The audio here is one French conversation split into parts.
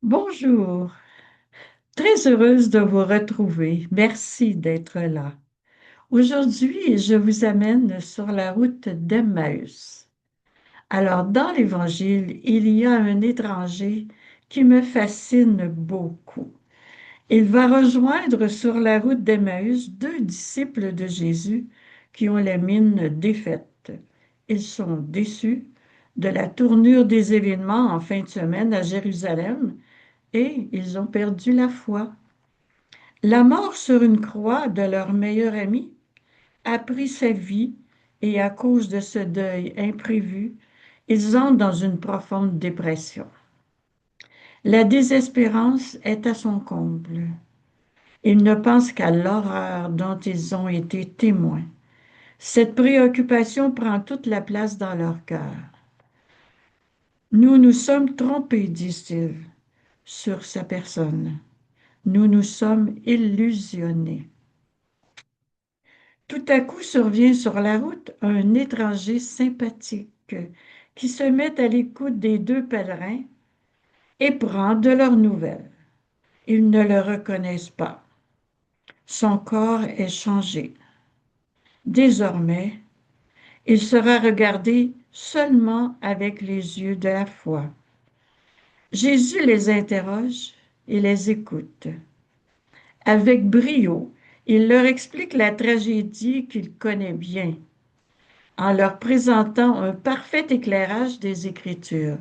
Bonjour, très heureuse de vous retrouver. Merci d'être là. Aujourd'hui, je vous amène sur la route d'Emmaüs. Alors, dans l'Évangile, il y a un étranger qui me fascine beaucoup. Il va rejoindre sur la route d'Emmaüs deux disciples de Jésus qui ont la mine défaite. Ils sont déçus de la tournure des événements en fin de semaine à Jérusalem et ils ont perdu la foi. La mort sur une croix de leur meilleur ami a pris sa vie et à cause de ce deuil imprévu, ils entrent dans une profonde dépression. La désespérance est à son comble. Ils ne pensent qu'à l'horreur dont ils ont été témoins. Cette préoccupation prend toute la place dans leur cœur. Nous nous sommes trompés, disent-ils, sur sa personne. Nous nous sommes illusionnés. Tout à coup survient sur la route un étranger sympathique qui se met à l'écoute des deux pèlerins et prend de leurs nouvelles. Ils ne le reconnaissent pas. Son corps est changé. Désormais, il sera regardé seulement avec les yeux de la foi. Jésus les interroge et les écoute. Avec brio, il leur explique la tragédie qu'il connaît bien, en leur présentant un parfait éclairage des Écritures.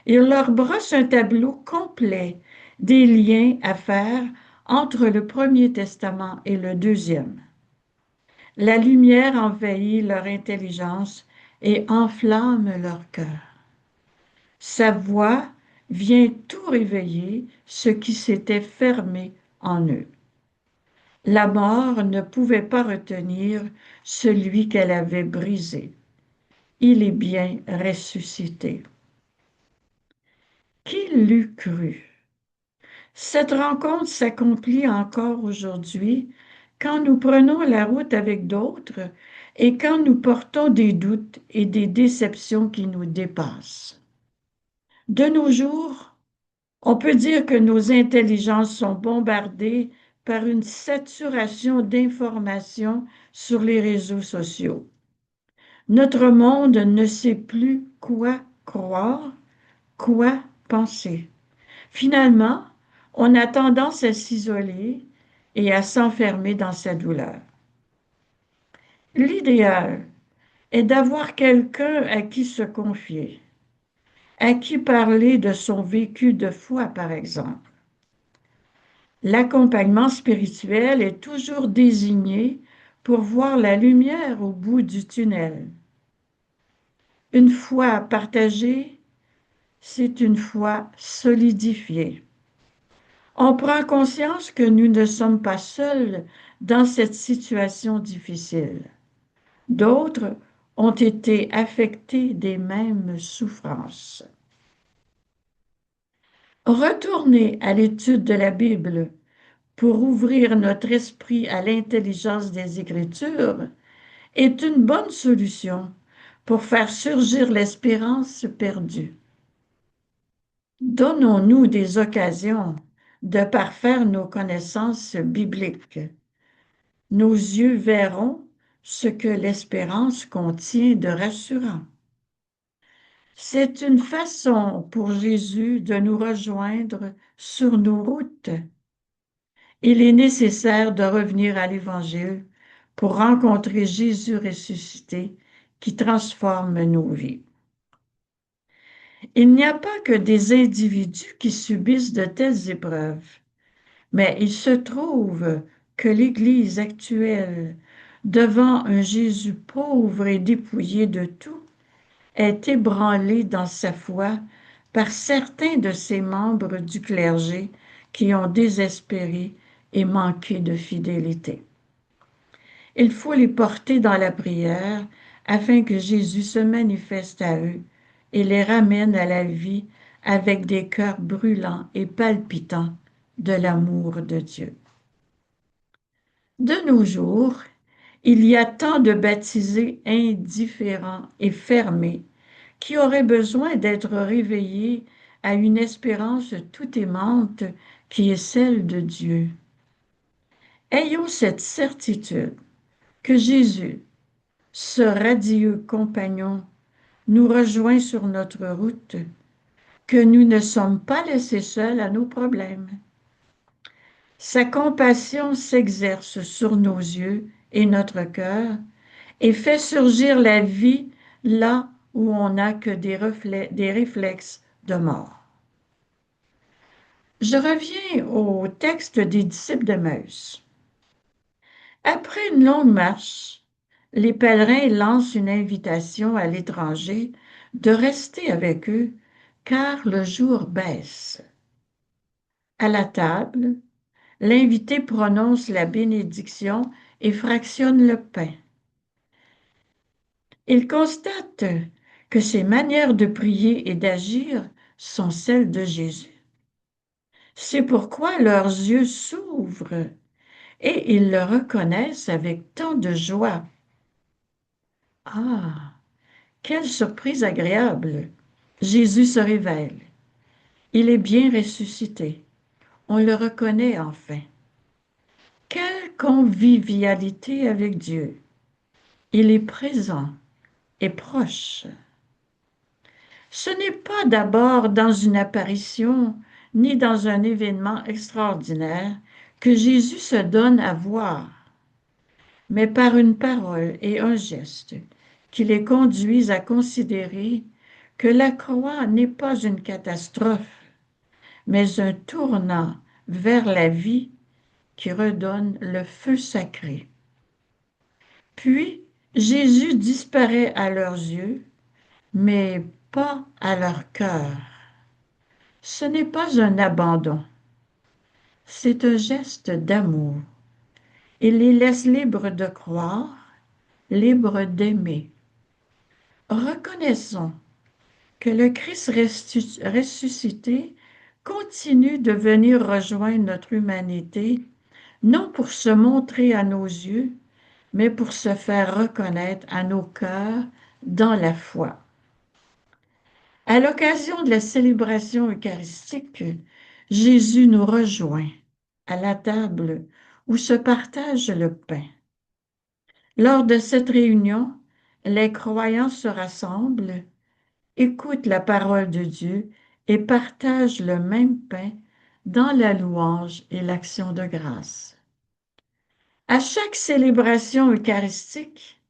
Il leur brosse un tableau complet des liens à faire entre le Premier Testament et le Deuxième. La lumière envahit leur intelligence et enflamme leur cœur. Sa voix vient tout réveiller ce qui s'était fermé en eux. La mort ne pouvait pas retenir celui qu'elle avait brisé. Il est bien ressuscité. Qui l'eût cru? Cette rencontre s'accomplit encore aujourd'hui quand nous prenons la route avec d'autres et quand nous portons des doutes et des déceptions qui nous dépassent. De nos jours, on peut dire que nos intelligences sont bombardées par une saturation d'informations sur les réseaux sociaux. Notre monde ne sait plus quoi croire, quoi penser. Finalement, on a tendance à s'isoler et à s'enfermer dans sa douleur. L'idéal est d'avoir quelqu'un à qui se confier, à qui parler de son vécu de foi, par exemple. L'accompagnement spirituel est toujours désigné pour voir la lumière au bout du tunnel. Une foi partagée, c'est une foi solidifiée. On prend conscience que nous ne sommes pas seuls dans cette situation difficile. D'autres ont été affectés des mêmes souffrances. Retourner à l'étude de la Bible pour ouvrir notre esprit à l'intelligence des Écritures est une bonne solution pour faire surgir l'espérance perdue. Donnons-nous des occasions de parfaire nos connaissances bibliques. Nos yeux verront ce que l'espérance contient de rassurant. C'est une façon pour Jésus de nous rejoindre sur nos routes. Il est nécessaire de revenir à l'Évangile pour rencontrer Jésus ressuscité qui transforme nos vies. Il n'y a pas que des individus qui subissent de telles épreuves, mais il se trouve que l'Église actuelle, devant un Jésus pauvre et dépouillé de tout, est ébranlée dans sa foi par certains de ses membres du clergé qui ont désespéré et manqué de fidélité. Il faut les porter dans la prière afin que Jésus se manifeste à eux et les ramène à la vie avec des cœurs brûlants et palpitants de l'amour de Dieu. De nos jours, il y a tant de baptisés indifférents et fermés qui auraient besoin d'être réveillés à une espérance tout aimante qui est celle de Dieu. Ayons cette certitude que Jésus, ce radieux compagnon, nous rejoint sur notre route, que nous ne sommes pas laissés seuls à nos problèmes. Sa compassion s'exerce sur nos yeux et notre cœur et fait surgir la vie là où on n'a que des réflexes de mort. Je reviens au texte des disciples d'Emmaüs. Après une longue marche, les pèlerins lancent une invitation à l'étranger de rester avec eux, car le jour baisse. À la table, l'invité prononce la bénédiction et fractionne le pain. Il constate que ses manières de prier et d'agir sont celles de Jésus. C'est pourquoi leurs yeux s'ouvrent et ils le reconnaissent avec tant de joie. Ah, quelle surprise agréable! Jésus se révèle. Il est bien ressuscité. On le reconnaît enfin. Quelle convivialité avec Dieu! Il est présent et proche. Ce n'est pas d'abord dans une apparition ni dans un événement extraordinaire que Jésus se donne à voir, mais par une parole et un geste qui les conduisent à considérer que la croix n'est pas une catastrophe, mais un tournant vers la vie qui redonne le feu sacré. Puis Jésus disparaît à leurs yeux, mais pas à leur cœur. Ce n'est pas un abandon, c'est un geste d'amour. Il les laisse libres de croire, libres d'aimer. Reconnaissons que le Christ ressuscité continue de venir rejoindre notre humanité, non pour se montrer à nos yeux, mais pour se faire reconnaître à nos cœurs dans la foi. À l'occasion de la célébration eucharistique, Jésus nous rejoint à la table où se partage le pain. Lors de cette réunion, les croyants se rassemblent, écoutent la parole de Dieu et partagent le même pain dans la louange et l'action de grâce. À chaque célébration eucharistique,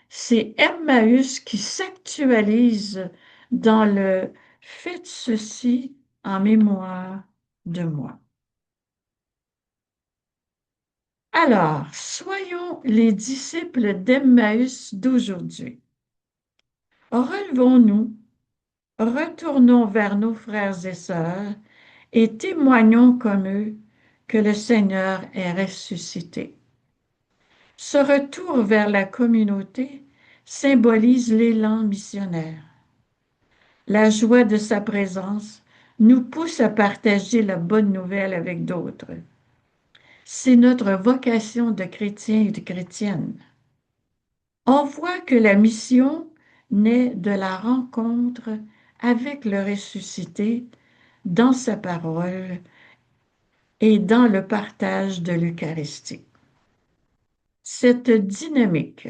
c'est Emmaüs qui s'actualise dans le faites ceci en mémoire de moi. Alors, soyons les disciples d'Emmaüs d'aujourd'hui. Relevons-nous, retournons vers nos frères et sœurs et témoignons comme eux que le Seigneur est ressuscité. Ce retour vers la communauté symbolise l'élan missionnaire. La joie de sa présence nous pousse à partager la bonne nouvelle avec d'autres. C'est notre vocation de chrétiens et de chrétiennes. On voit que la mission naît de la rencontre avec le ressuscité dans sa parole et dans le partage de l'Eucharistie. Cette dynamique,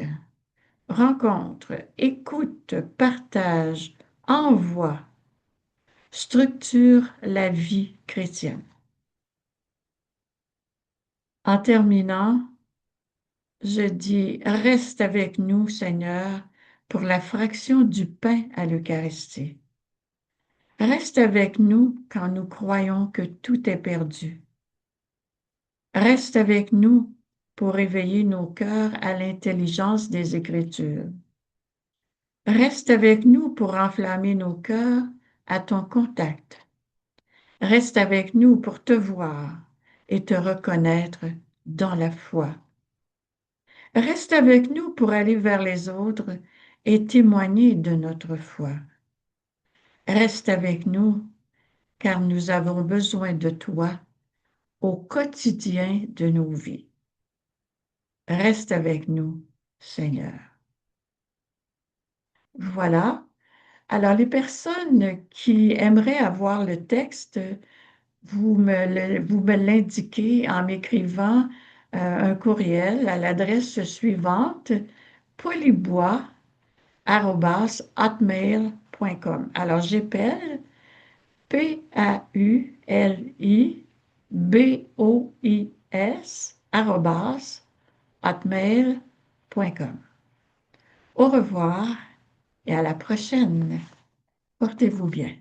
rencontre, écoute, partage, envoi, structure la vie chrétienne. En terminant, je dis, reste avec nous, Seigneur, pour la fraction du pain à l'Eucharistie. Reste avec nous quand nous croyons que tout est perdu. Reste avec nous pour éveiller nos cœurs à l'intelligence des Écritures. Reste avec nous pour enflammer nos cœurs à ton contact. Reste avec nous pour te voir et te reconnaître dans la foi. Reste avec nous pour aller vers les autres et témoigner de notre foi. Reste avec nous car nous avons besoin de toi au quotidien de nos vies. Reste avec nous, Seigneur. Voilà, Alors, les personnes qui aimeraient avoir le texte, vous me l'indiquez en m'écrivant un courriel à l'adresse suivante, paulibois@hotmail.com. Alors, j'appelle paulibois@hotmail.com. Au revoir et à la prochaine. Portez-vous bien.